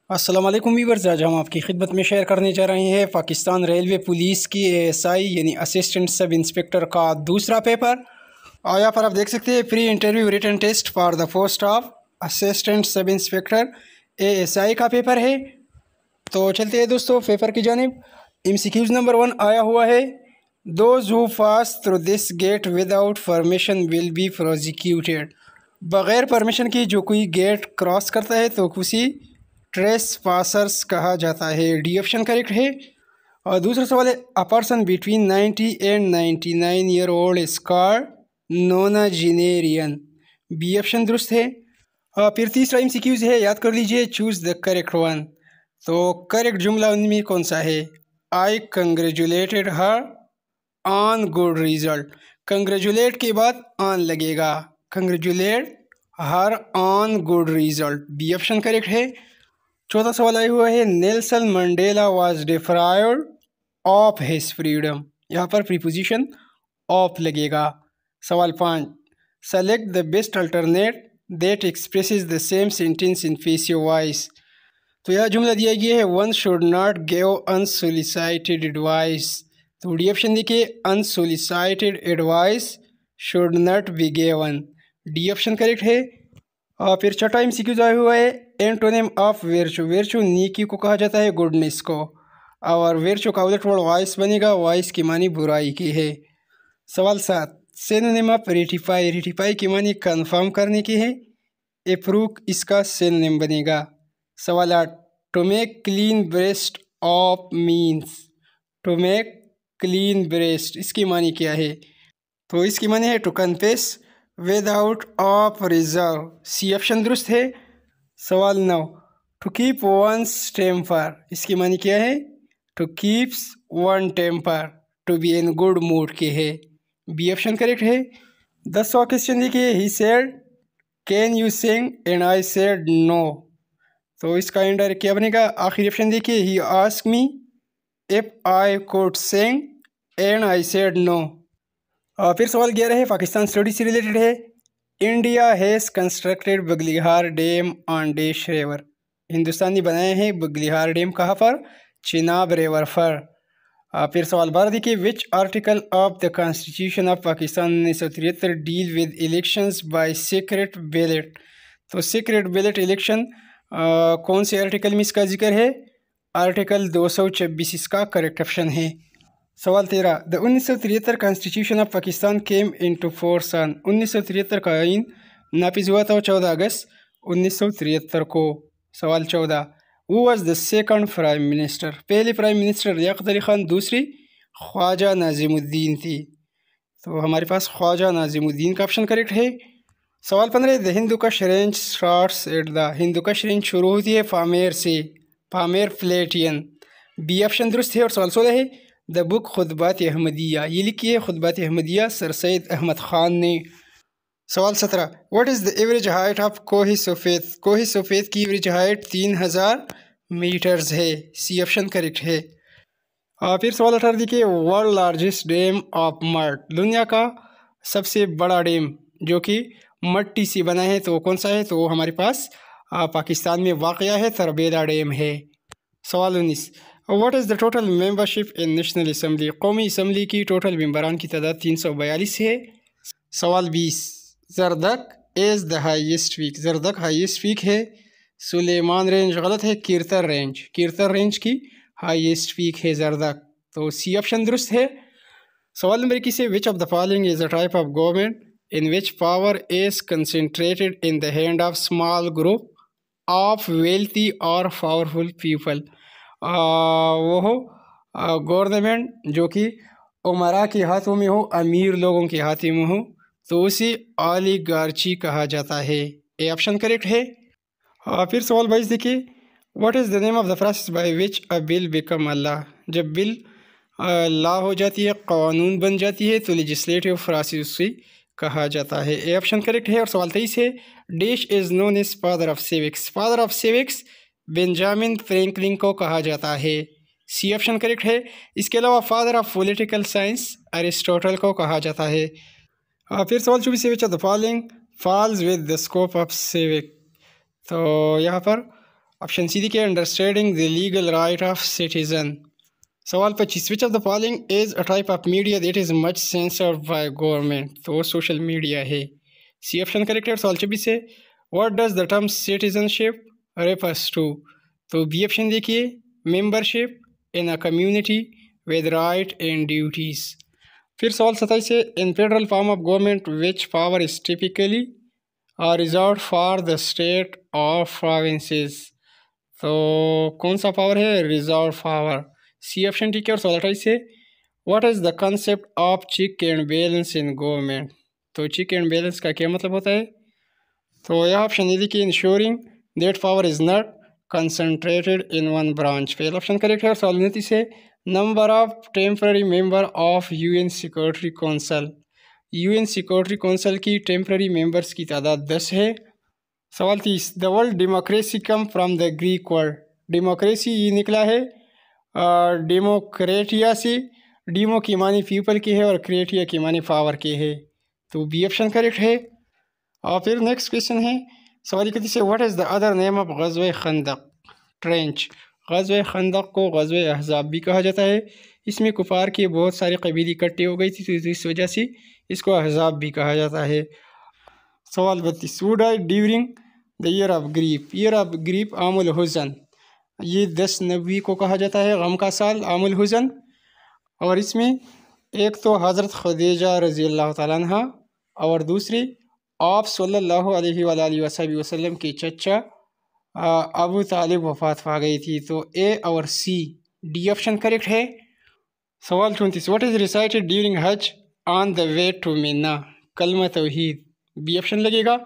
अस्सलाम वालेकुम वीवर्स, आज हम आपकी खिदमत में शेयर करने जा रहे हैं पाकिस्तान रेलवे पुलिस की एएसआई यानी असिस्टेंट सब इंस्पेक्टर का दूसरा पेपर। और यहाँ पर आप देख सकते हैं pre interview written test for the post of assistant sub inspector ASI का पेपर है। तो चलते हैं दोस्तों पेपर की जानिब। एमसीक्यूज नंबर 1 आया हुआ है, those who pass through this gate without permission will be prosecuted. बग़ैर परमिशन की जो कोई गेट क्रॉस करता है तो उसी ट्रेस पासर्स कहा जाता है। डी ऑप्शन करेक्ट है। और दूसरा सवाल है, a person between 90 and 99 year old is called nonagenarian. B option दुरुस्त है। और फिर तीसरा एमसीक्यूज है, याद कर लीजिए, चूज द करेक्ट वन। तो करेक्ट जुमला उनमें कौन सा है? I congratulated her on good result. Congratulate के बाद ऑन लगेगा, congratulate her on good result. B option correct है। चौथा सवाल आया हुआ है, Nelson Mandela was deprived of his freedom. यहाँ पर प्रीपोजिशन ऑफ लगेगा। सवाल 5, select the best alternate that expresses the same sentence in passive voice. तो यह जुमला दिया गया है, one should not give unsolicited advice. तो डी ऑप्शन देखिए, unsolicited advice should not be given. D option correct है। और फिर छठा एमसीक्यू आया हुआ है, एंटोनिम ऑफ वर्चू। वर्चू नीकी को कहा जाता है, गुडनेस को। और वर्चू का उलट वर्ड वाइस बनेगा, वाइस की मानी बुराई की है। सवाल 7, सिनोनिम ऑफ रेटिफाई। रेटिफाई की मानी कंफर्म करने की है, अप्रूव इसका सिनोनिम बनेगा। सवाल 8, to make clean breast of means. To make clean breast इसकी मानी क्या है? तो इसकी मानी है to confess without of reserve. C option दुरुस्त है। सवाल 9, टू कीप वंस टेम्पर इसकी मानी क्या है? To keeps one temper, to be in good mood के है। बी ऑप्शन करेक्ट है। 10वां क्वेश्चन देखिए, he said can you sing and I said no. तो इसका इंडायरेक्ट क्या बनेगा? आखिरी ऑप्शन देखिए, he ask me if I could sing and I said no. फिर सवाल 11 है, पाकिस्तान स्टडी से रिलेटेड है। India has constructed Baglihar dam on dash river. Hindustan ने बनाए हैं बगलिहार डैम कहाँ पर? चिनाब रिवर पर। फिर सवाल 12 देखिए, which article of the constitution of Pakistan 1973 deal with elections by secret ballot. तो सीक्रेट बैलेट इलेक्शन कौन से आर्टिकल में इसका जिक्र है? आर्टिकल 226 इसका करेक्ट ऑप्शन है। सवाल 13, the 1973 constitution of Pakistan came into force on. 1973 का आइन नाफिज हुआ था 14 अगस्त 1973 को। सवाल 14, who was the second prime minister. पहले प्राइम मिनिस्टर लियाकत अली खान, दूसरी ख्वाजा नाजिमुद्दीन थी। तो हमारे पास ख्वाजा नाजिमुद्दीन का ऑप्शन करेक्ट है। सवाल 15, the Hindu Kush range starts at the. Hindu Kush range शुरू होती है पामेर से, पामेर प्लेटियन। बी ऑप्शन दुरुस्त है। और सवाल 16 है, द बुक खुतबात अहमदिया, ये लिखी है खुतबात अहमदिया सर सैयद अहमद ख़ान ने। सवाल 17, what is the average height of कोही सफ़ेद। कोही सफ़ेद की एवरेज हाइट 3000 मीटर्स है। सी ऑप्शन करेक्ट है। फिर सवाल 18 देखिए, world largest dam of mud. दुनिया का सबसे बड़ा डैम जो कि मट्टी से बना है तो कौन सा है? तो हमारे पास पाकिस्तान में वाक़या है, तरबेला डैम है। सवाल 19, what is the total membership in national assembly. कौमी असम्बली की टोटल मेंबरान की तादाद 342 है। सवाल 20, Zardak is the highest peak. Zardak highest peak है। सुलेमान रेंज गलत है, कीरतर रेंज, कीरतर रेंज की हाईएस्ट पीक है जरदक। तो सी ऑप्शन दुरुस्त है। सवाल नंबर 21 है, विच of the following is a type of government in which power is concentrated in the hand of small group of wealthy और पावरफुल पीपल। वो हो गवर्नमेंट जो कि उमरा के हाथों में हो, अमीर लोगों के हाथों में हो, तो उसे ओलिगार्ची कहा जाता है। ए ऑप्शन करेक्ट है। फिर सवाल 22 देखिए, what is the name of the process by which a bill become a law. जब बिल लॉ हो जाती है, कानून बन जाती है, तो लेजिस्लेटिव प्रोसेस उसे कहा जाता है। ए ऑप्शन करेक्ट है। और सवाल 23 है, dash is known as father of civics. Father of civics Benjamin Franklin को कहा जाता है। सी ऑप्शन करेक्ट है। इसके अलावा father of political science Aristotle को कहा जाता है। फिर सवाल 24 which of the following falls with the scope of civic. तो यहाँ पर ऑप्शन सी देखिए understanding the legal right of citizen. सवाल 25 which of the following is a type of media that is much censored by government. तो social media है। C option correct है। सवाल 26 है what does the term citizenship refers to. तो B option देखिए membership in a community with right and duties. फिर सवाल 27 है in federal form of government which power is typically reserved for the state of provinces. तो कौन सा power है reserve power. C option ठीक है। और सवाल 28 है what is the concept of check and balance in government. तो चेक एंड बैलेंस का क्या मतलब होता है। तो यह ऑप्शन है कि ensuring that power is not concentrated in one branch. पहला ऑप्शन करेक्ट है। और सवाल 29 है number of temporary member of UN security council. UN security council की टेम्पररी मेंबर्स की तादाद 10 है। सवाल 30 the world democracy come from the Greek word. Democracy ये निकला है डेमोक्रेटिया से। डीमो की मानी पीपल की है और क्रेटिया की मानी पावर की है। तो बी ऑप्शन करेक्ट है। और फिर नेक्स्ट क्वेश्चन है सवाल 31 से what is the other name of ग़ज़वे खंदक ट्रेंच। ग़ज़वे खंदक को ग़ज़वे अहज़ाब भी कहा जाता है। इसमें कुफार के बहुत सारे कबीले इकट्ठे हो गई थी तो इस वजह से इसको अहज़ाब भी कहा जाता है। सवाल 32 who died during the year of grief. Year of grief आमुल हुज़न। ये 10 नबी को कहा जाता है गम का साल आमुल हुज़न। और इसमें एक तो हज़रत खदीजा रज़ी अल्लाह ताला अन्हा और दूसरी आप सल्लल्लाहु अलैहि वसल्लम के चचा अबू तालिब वफ़ात पा गई थी। तो ए और सी डी ऑप्शन करेक्ट है। सवाल 34 व्हाट इज़ रिसाइटेड ड्यूरिंग हज ऑन द वे टू मिना। कलमा तौहीद बी ऑप्शन लगेगा।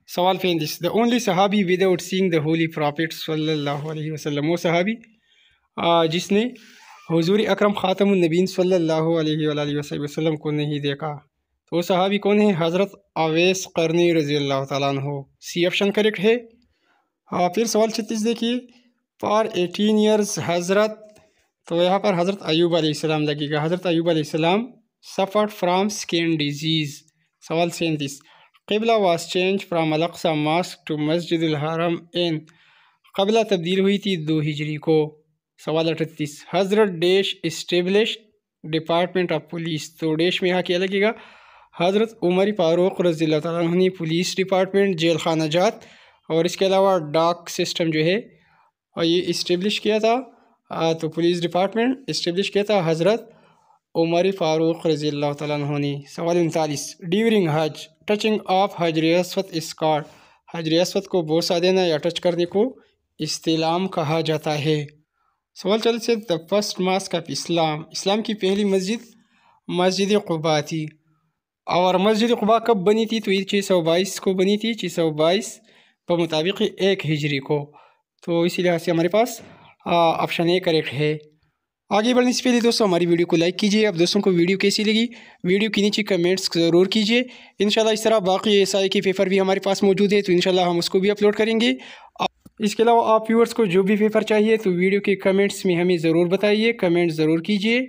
सवाल 35 द ओनली सहाबी without seeing the holy prophet सल्लल्लाहु अलैहि वसल्लम। वो सहाबी जिसने हुजूर अकरम ख़ातमुन नबीन सल्लल्लाहु अलैहि वसल्लम को नहीं देखा। तो वो सहाबी कौन है हज़रत अवैस क़रनी रज़ी अल्लाह ताला अन्हु। सी ऑप्शन करेक्ट है। फिर सवाल 36 देखिए फॉर 18 ईयर्स हज़रत। तो यहाँ पर हज़रत अयूब अलैहिस्सलाम लगेगा। हज़रत अयूब अलैहिस्सलाम सफ़र्ड फ्राम स्किन डिजीज़। सवाल 37 क़िबला was change from Al-Aqsa mosque to मस्जिदुल हरम इन। क़िबला तब्दील हुई थी 2 हिजरी को। सवाल 38 हज़रत dash establish department of police. तो डैश में यहाँ क्या लगेगा हज़रत उमर फ़ारूक रज़ी अल्लाह ताला अन्हु ने पुलिस डिपार्टमेंट जेल खाना जात और इसके अलावा डाक सिस्टम जो है और ये इस्टेब्लिश किया था। तो पुलिस डिपार्टमेंट इस्टेब्लिश किया था हज़रत उमर फ़ारूक रज़ी अल्लाह ताला अन्हु ने। सवाल 39 ड्यूरिंग हज टचिंग ऑफ हजर अस्वद इस कॉल्ड। हजर अस्वद को बोसा देना या टच करने को इस्तिलाम कहा जाता है। सवाल 40 से the first mosque of Islam. इस्लाम की पहली मस्जिद मस्जिद क़ुबा थी। और मस्जिद क़ुबा कब बनी थी। तो ये 622 को बनी थी। 622 पर मुताबिक 1 हिजरी को। तो इसी लिहाज से हमारे पास ऑप्शन ए करेक्ट है। आगे बढ़ने से पहले दोस्तों हमारी वीडियो को लाइक कीजिए। अब दोस्तों को वीडियो कैसी लगी वीडियो के नीचे कमेंट्स ज़रूर कीजिए। इंशाल्लाह इस तरह बाकी एसआई के पेपर भी हमारे पास मौजूद है तो इंशाल्लाह हम उसको भी अपलोड करेंगे। इसके अलावा आप व्यूअर्स को जो भी पेपर चाहिए तो वीडियो के कमेंट्स में हमें ज़रूर बताइए। कमेंट ज़रूर कीजिए।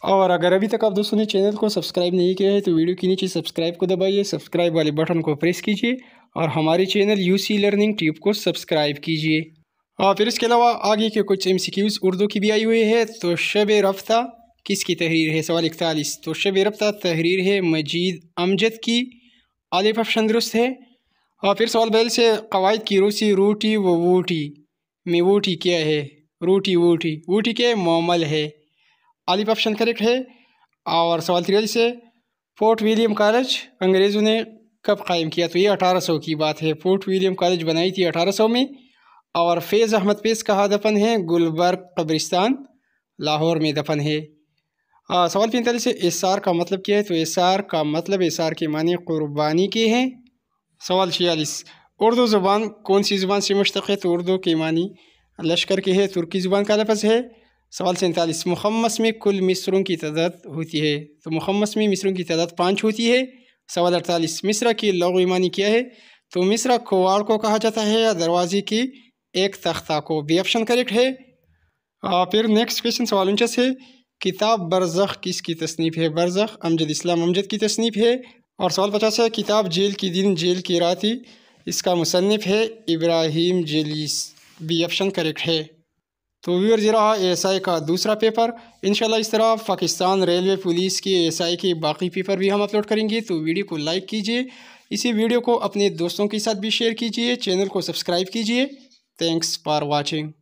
और अगर अभी तक आप दोस्तों ने चैनल को सब्सक्राइब नहीं किया है तो वीडियो के नीचे सब्सक्राइब को दबाइए। सब्सक्राइब वाले बटन को प्रेस कीजिए और हमारे चैनल यूसी लर्निंग ट्यूब को सब्सक्राइब कीजिए। और फिर इसके अलावा आगे के कुछ MCQs उर्दू की भी आई हुई है। तो शब रफ्ता किसकी तहरीर है। सवाल 41 तो शब रफ्ता तहरीर है मजीद अमजद की। आलिफ ऑप्शन दुरुस्त है। और फिर सवाल 42 से कवायद की रूसी रूटी व वूटी में वूटी क्या है। रूटी वूटी वूटी के मोमल है। आलिफ ऑप्शन करेक्ट है। और सवाल 43 से फोर्ट विलियम कॉलेज अंग्रेज़ों ने कब कायम किया। तो ये 1800 की बात है। फोर्ट विलियम कॉलेज बनाई थी 1800 में। और फैज़ अहमद फैज़ कहाँ दफन है गुलबर्ग कब्रिस्तान लाहौर में दफन है। सवाल 45 से इसार का मतलब क्या है। तो इसार का मतलब इसार के माने कुर्बानी के हैं। सवाल 46 उर्दू ज़ुबान कौन सी ज़ुबान से मुश्तक़ है। तो उर्दू के मानी लश्कर के है तुर्की ज़ुबान का लफ्ज़ है। सवाल 47 मुखम्मस में कुल मिसरों की तादाद होती है। तो मुखम्मस में मिसरों की तादाद 5 होती है। सवाल 48 मिस्रा की लग़वी मानी क्या है। तो मिस्रा कुवाड़ को कहा जाता है या दरवाजे की एक तख्ता को। बी ऑप्शन करेक्ट है। फिर नेक्स्ट क्वेश्चन सवाल 49 है किताब बरज़ख किसकी तसनीफ़ है। बरज़ख अमजद इस्लाम अमजद की तसनीफ़ है। और सवाल 50 है किताब जेल की दिन जेल की रात इसका मुसन्निफ़ है Ibrahim Jalees. B option correct है। तो व्यूअर ये रहा ASI का दूसरा पेपर। इंशाल्लाह इस तरह पाकिस्तान रेलवे पुलिस की ASI के बाकी पेपर भी हम अपलोड करेंगे। तो वीडियो को लाइक कीजिए, इसी वीडियो को अपने दोस्तों के साथ भी शेयर कीजिए, चैनल को सब्सक्राइब कीजिए। Thanks for watching.